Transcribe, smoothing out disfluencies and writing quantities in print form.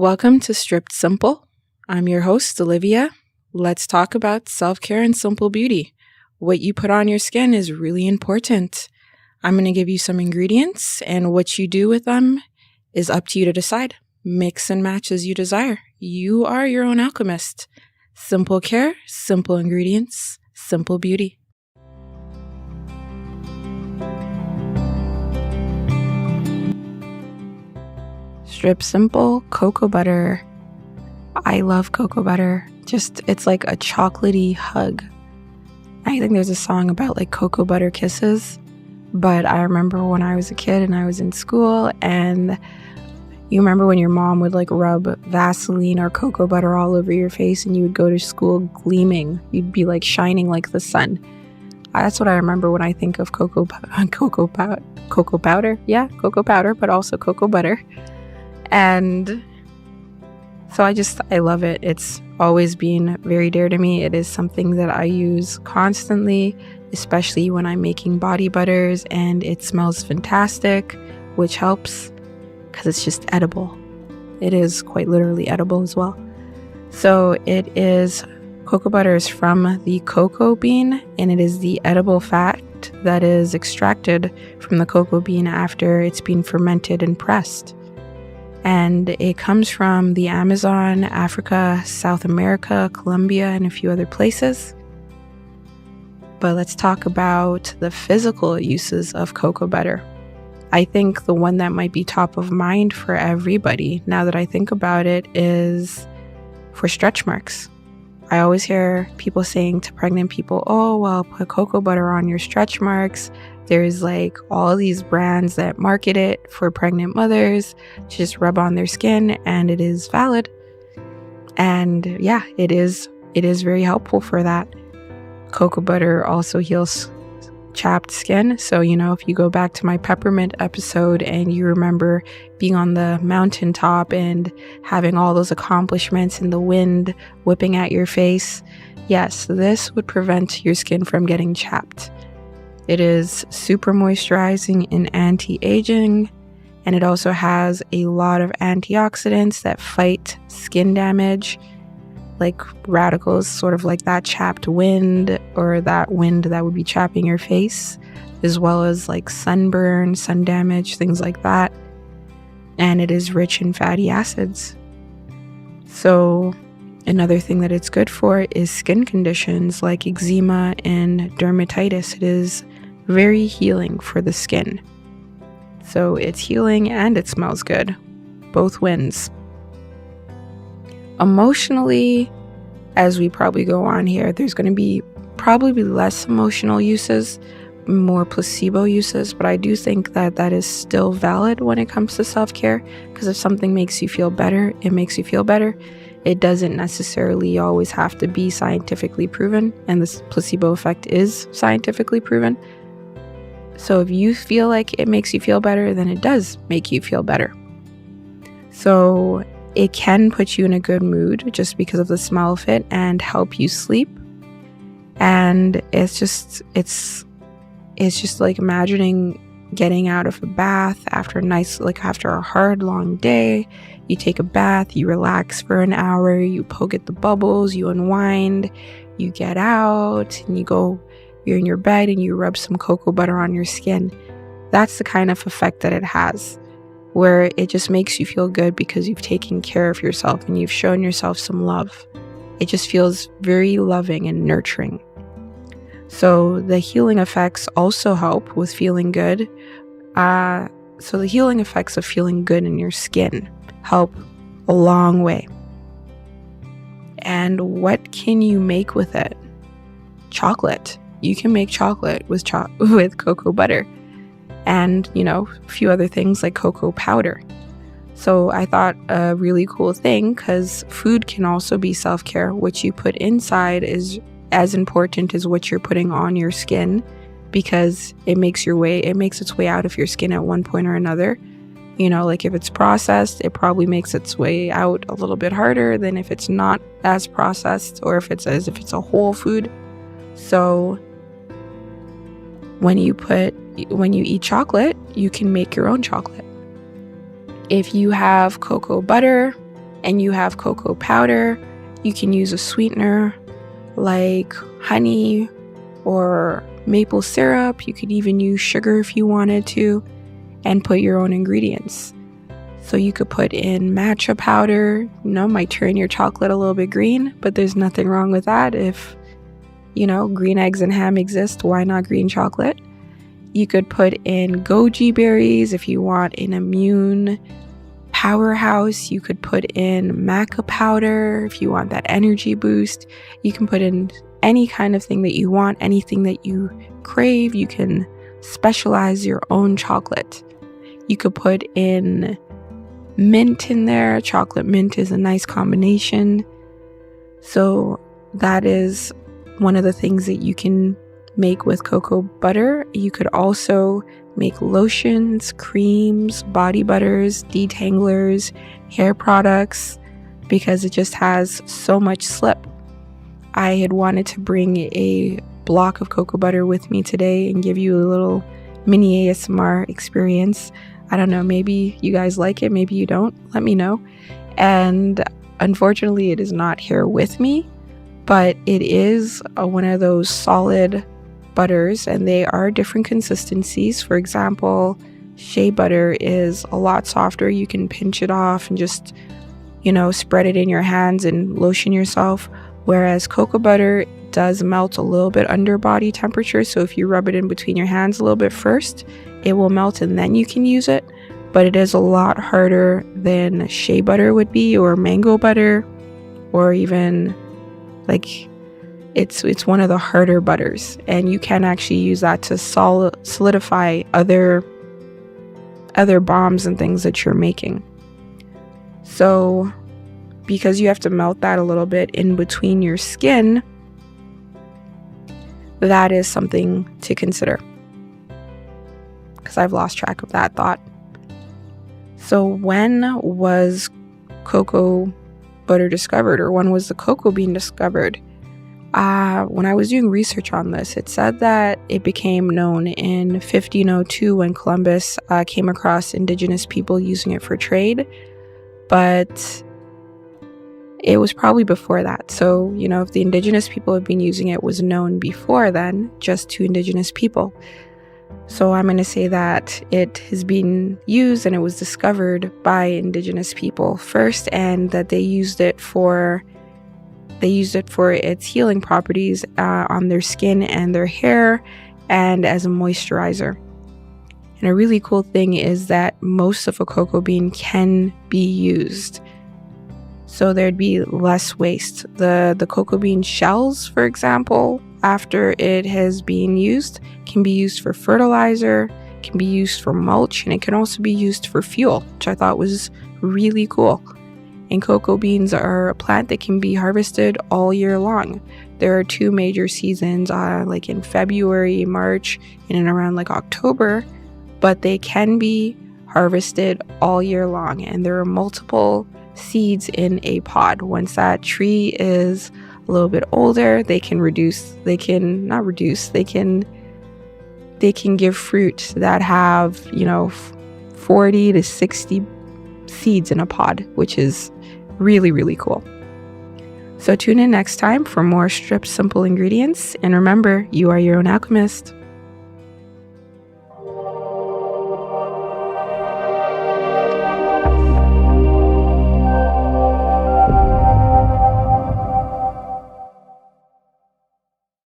Welcome to Stripped Simple. I'm your host, Olivia. Let's talk about self-care and simple beauty. What you put on your skin is really important. I'm going to give you some ingredients, and what you do with them is up to you to decide. Mix and match as you desire. You are your own alchemist. Simple care, simple ingredients, simple beauty. Strip Simple cocoa butter. I love cocoa butter. It's like a chocolatey hug. I think there's a song about like cocoa butter kisses, but I remember when I was a kid and I was in school, and you remember when your mom would like rub Vaseline or cocoa butter all over your face and you would go to school gleaming. You'd be like shining like the sun. That's what I remember when I think of cocoa powder. Yeah, cocoa powder, but also cocoa butter. And so I love it. It's always been very dear to me. It is something that I use constantly, especially when I'm making body butters, and it smells fantastic, which helps because it's just edible. It is quite literally edible as well. So cocoa butter is from the cocoa bean, and it is the edible fat that is extracted from the cocoa bean after it's been fermented and pressed. And it comes from the Amazon, Africa, South America, Colombia, and a few other places. But let's talk about the physical uses of cocoa butter. I think the one that might be top of mind for everybody, now that I think about it, is for stretch marks. I always hear people saying to pregnant people, oh, well, put cocoa butter on your stretch marks. There's like all these brands that market it for pregnant mothers to just rub on their skin, and it is valid. And yeah, it is very helpful for that. Cocoa butter also heals chapped skin. So, if you go back to my peppermint episode and you remember being on the mountaintop and having all those accomplishments and the wind whipping at your face, yes, this would prevent your skin from getting chapped. It is super moisturizing and anti-aging, and it also has a lot of antioxidants that fight skin damage, like radicals, sort of like that chapped wind or that wind that would be chapping your face, as well as like sunburn, sun damage, things like that. And it is rich in fatty acids. So another thing that it's good for is skin conditions like eczema and dermatitis. It is very healing for the skin. So it's healing and it smells good. Both wins. Emotionally, as we probably go on here, there's going to be probably less emotional uses, more placebo uses, but I do think that is still valid when it comes to self-care, because if something makes you feel better, it makes you feel better. It doesn't necessarily always have to be scientifically proven, and this placebo effect is scientifically proven. So if you feel like it makes you feel better, then it does make you feel better. So it can put you in a good mood just because of the smell of it and help you sleep. And it's just like imagining getting out of a bath after a hard long day. You take a bath, you relax for an hour, you poke at the bubbles, you unwind, you get out, and you're in your bed and you rub some cocoa butter on your skin. That's the kind of effect that it has, where it just makes you feel good because you've taken care of yourself and you've shown yourself some love. It just feels very loving and nurturing. So the healing effects also help with feeling good. So the healing effects of feeling good in your skin help a long way. And what can you make with it? Chocolate. You can make chocolate with cocoa butter, and a few other things like cocoa powder. So I thought a really cool thing, because food can also be self-care. What you put inside is as important as what you're putting on your skin, because it makes its way out of your skin at one point or another. Like if it's processed, it probably makes its way out a little bit harder than if it's not as processed, or if it's a whole food. So when you eat chocolate, you can make your own chocolate. If you have cocoa butter, and you have cocoa powder, you can use a sweetener like honey or maple syrup. You could even use sugar if you wanted to, and put your own ingredients. So you could put in matcha powder, might turn your chocolate a little bit green, but there's nothing wrong with that. If, green eggs and ham exist, why not green chocolate? You could put in goji berries if you want an immune powerhouse. You could put in maca powder if you want that energy boost. You can put in any kind of thing that you want, anything that you crave. You can specialize your own chocolate. You could put in mint in there. Chocolate mint is a nice combination. So that is one of the things that you can make with cocoa butter. You could also make lotions, creams, body butters, detanglers, hair products, because it just has so much slip. I had wanted to bring a block of cocoa butter with me today and give you a little mini ASMR experience. I don't know, maybe you guys like it, maybe you don't. Let me know. And unfortunately, it is not here with me, but it is one of those solid butters, and they are different consistencies. For example, shea butter is a lot softer. You can pinch it off and just, spread it in your hands and lotion yourself. Whereas cocoa butter does melt a little bit under body temperature. So if you rub it in between your hands a little bit first, it will melt and then you can use it. But it is a lot harder than shea butter would be, or mango butter, or even it's one of the harder butters, and you can actually use that to solidify other bombs and things that you're making. So because you have to melt that a little bit in between your skin, that is something to consider, because I've lost track of that thought. So when was cocoa butter discovered, or when was the cocoa bean discovered? When I was doing research on this, it said that it became known in 1502 when Columbus came across indigenous people using it for trade, but it was probably before that. So, if the indigenous people have been using it, was known before then, just to indigenous people. So I'm going to say that it has been used and it was discovered by indigenous people first, and that they used it for its healing properties on their skin and their hair, and as a moisturizer. And a really cool thing is that most of a cocoa bean can be used, so there'd be less waste. The cocoa bean shells, for example, after it has been used, can be used for fertilizer, can be used for mulch, and it can also be used for fuel, which I thought was really cool. And cocoa beans are a plant that can be harvested all year long. There are two major seasons, like in February, March, and in around October, but they can be harvested all year long. And there are multiple seeds in a pod. Once that tree is a little bit older, they can give fruit that have 40 to 60 seeds in a pod, which is really, really cool. So tune in next time for more stripped simple ingredients, and remember, you are your own alchemist.